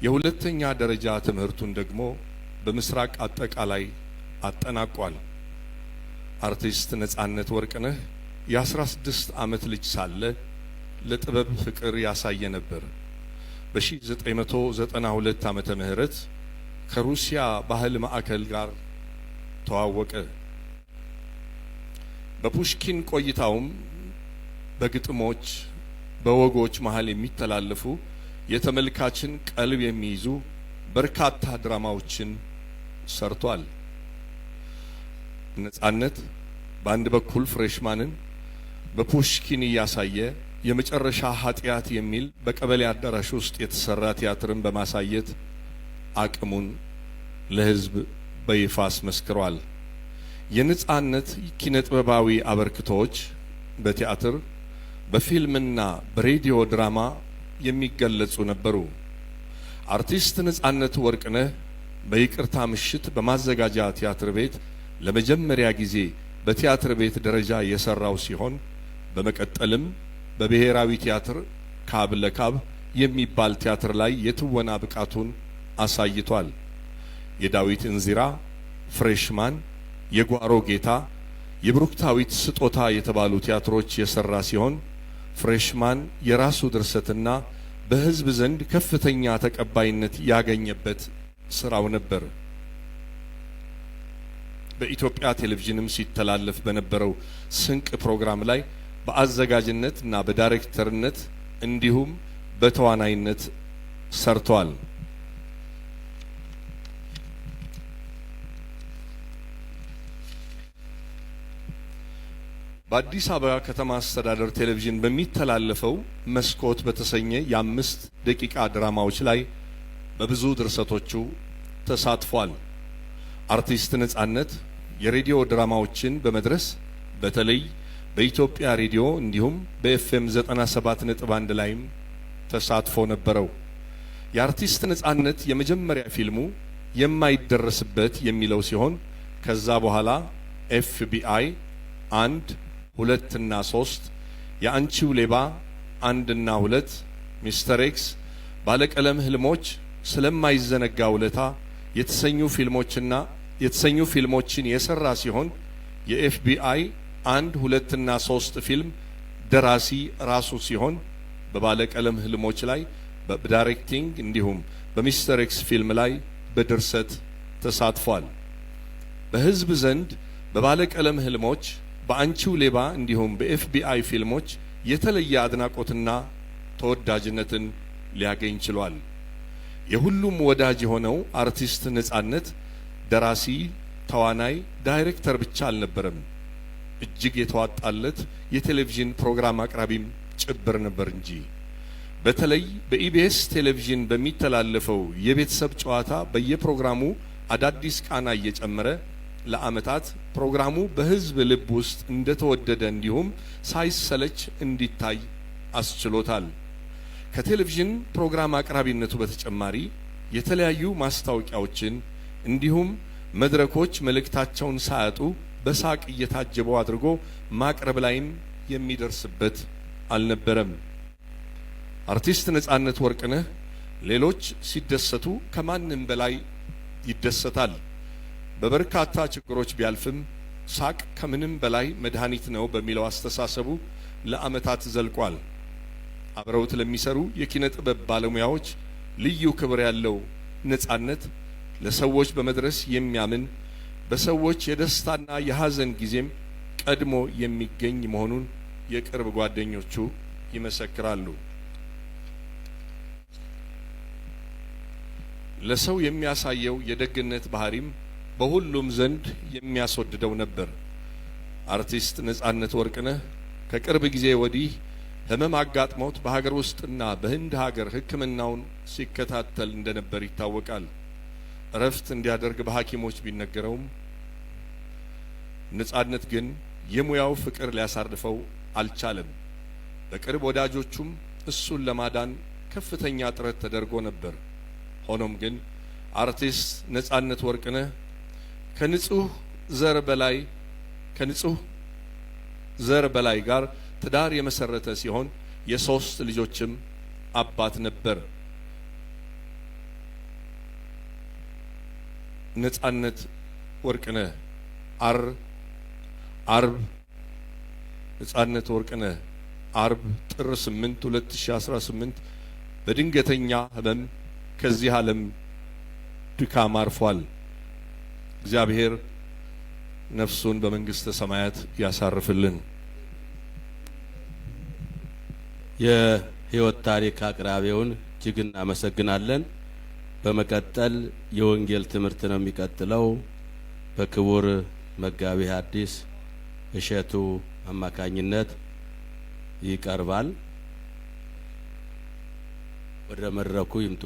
የሁለተኛ ደረጃ ትምህርቱን ደግሞ በምስራቅ አጠቃላይ አጠናቋል። አርቲስት ነጻነት ወርቅነህ የ16 ዓመት ልጅ ሳለ ለጥበብ ፍቅር ያሳየ ነበር። በ1992 ዓመተ ምህረት ከሩሲያ ባህል ማዕከል ጋር ተዋወቀ። በፑሽኪን ቆይታውም በግጥሞች በወጎች መሃል የሚተላለፉ የተመልካችን ቀልብ የሚይዙ በርካታ ድራማዎችን ሰርቷል። ነጻነት በአንድ በኩል ፍሬሽማንን በፑሽኪን እያሳየ የመጨረሻ ኃጢአት የሚል በቀበሌ አዳራሽ ውስጥ የተሰራ ቲያትርን በማሳየት አቅሙን ለሕዝብ በይፋ አስመስክሯል። የነጻነት ኪነጥበባዊ አበርክቶች በቲያትር በፊልምና በሬዲዮ ድራማ የሚገለጹ ነበሩ። አርቲስት ነጻነት ወርቅነህ በይቅርታ ምሽት በማዘጋጃ ቲያትር ቤት ለመጀመሪያ ጊዜ በቲያትር ቤት ደረጃ የሰራው ሲሆን በመቀጠልም በብሔራዊ ቲያትር ካብ ለካብ የሚባል ቲያትር ላይ የትወና ብቃቱን አሳይቷል። የዳዊት እንዚራ፣ ፍሬሽማን፣ የጓሮ ጌታ፣ የብሩክታዊት ስጦታ የተባሉ ቲያትሮች የሰራ ሲሆን ፍሬሽማን የራሱ ድርሰትና በሕዝብ ዘንድ ከፍተኛ ተቀባይነት ያገኘበት ስራው ነበር። በኢትዮጵያ ቴሌቪዥንም ሲተላለፍ በነበረው ስንቅ ፕሮግራም ላይ በአዘጋጅነት እና በዳይሬክተርነት እንዲሁም በተዋናይነት ሰርቷል። በአዲስ አበባ ከተማ አስተዳደር ቴሌቪዥን በሚተላለፈው መስኮት በተሰኘ የ5 ደቂቃ ድራማዎች ላይ በብዙ ድርሰቶቹ ተሳትፏል። አርቲስት ነጻነት የሬዲዮ ድራማዎችን በመድረስ በተለይ በኢትዮጵያ ሬዲዮ እንዲሁም በኤፍኤም 97.1 ላይም ተሳትፎ ነበረው። የአርቲስት ነጻነት የመጀመሪያ ፊልሙ የማይደረስበት የሚለው ሲሆን ከዛ በኋላ ኤፍቢአይ 1 2 እና 3 የአንቺው ሌባ 1 እና 2 ሚስተር ኤክስ ባለቀለም ህልሞች ስለማይዘነጋ ውለታ የተሰኙ ፊልሞችን የሰራ ሲሆን የኤፍቢአይ 1 2 እና 3 ፊልም ደራሲ ራሱ ሲሆን በባለቀለም ህልሞች ላይ በዳይሬክቲንግ እንዲሁም በሚስተር ኤክስ ፊልም ላይ በድርሰት ተሳትፏል። በህዝብ ዘንድ በባለቀለም ህልሞች በአንቺው ሌባ እንዲሁም በኤፍቢአይ ፊልሞች የተለየ አድናቆትና ተወዳጅነትን ሊያገኝ ችሏል። የሁሉም ወዳጅ የሆነው አርቲስት ነጻነት ደራሲ፣ ተዋናይ፣ ዳይሬክተር ብቻ አልነበረም። እጅግ የተዋጣለት የቴሌቪዥን ፕሮግራም አቅራቢም ጭብር ነበር እንጂ። በተለይ በኢቢኤስ ቴሌቪዥን በሚተላለፈው የቤተሰብ ጨዋታ በየፕሮግራሙ አዳዲስ ቃና እየጨመረ ለዓመታት ፕሮግራሙ በህዝብ ልብ ውስጥ እንደተወደደ እንዲሁም ሳይሰለች እንዲታይ አስችሎታል። ከቴሌቪዥን ፕሮግራም አቅራቢነቱ በተጨማሪ የተለያዩ ማስታወቂያዎችን እንዲሁም መድረኮች መልእክታቸውን ሳያጡ በሳቅ እየታጀቡ አድርጎ ማቅረብ ላይም የሚደርስበት አልነበረም። አርቲስት ነጻነት ወርቅነህ ሌሎች ሲደሰቱ ከማንም በላይ ይደሰታል። በበርካታ ችግሮች ቢያልፍም ሳቅ ከምንም በላይ መድኃኒት ነው በሚለው አስተሳሰቡ ለዓመታት ዘልቋል። አብረውት ለሚሰሩ የኪነ ጥበብ ባለሙያዎች ልዩ ክብር ያለው ነጻነት ለሰዎች በመድረስ የሚያምን በሰዎች የደስታና የሐዘን ጊዜም ቀድሞ የሚገኝ መሆኑን የቅርብ ጓደኞቹ ይመሰክራሉ። ለሰው የሚያሳየው የደግነት ባህሪም በሁሉም ዘንድ የሚያስወድደው ነበር። አርቲስት ነጻነት ወርቅነህ ከቅርብ ጊዜ ወዲህ ህመም አጋጥሞት በሀገር ውስጥና በህንድ ሀገር ሕክምናውን ሲከታተል እንደነበር ይታወቃል። እረፍት እንዲያደርግ በሐኪሞች ቢነገረውም ነጻነት ግን የሙያው ፍቅር ሊያሳርፈው አልቻለም። በቅርብ ወዳጆቹም እሱን ለማዳን ከፍተኛ ጥረት ተደርጎ ነበር። ሆኖም ግን አርቲስት ነጻነት ወርቅነህ ከንጹህ ዘር በላይ ጋር ትዳር የመሰረተ ሲሆን የ3 ልጆችም አባት ነበር። ነጻነት ወርቅነህ አርብ ነጻነት ወርቅነህ አርብ ጥር 8 2018 በድንገተኛ ህመም ከዚህ ዓለም ድካም አርፏል። እግዚአብሔር ነፍሱን በመንግስተ ሰማያት ያሳርፍልን። የህይወት ታሪክ አቅራቢውን እጅግ እናመሰግናለን። በመቀጠል የወንጌል ትምህርት ነው የሚቀጥለው። በክቡር መጋቢ ሐዲስ እሸቱ አማካኝነት ይቀርባል። ወደ መድረኩ ይምጡ።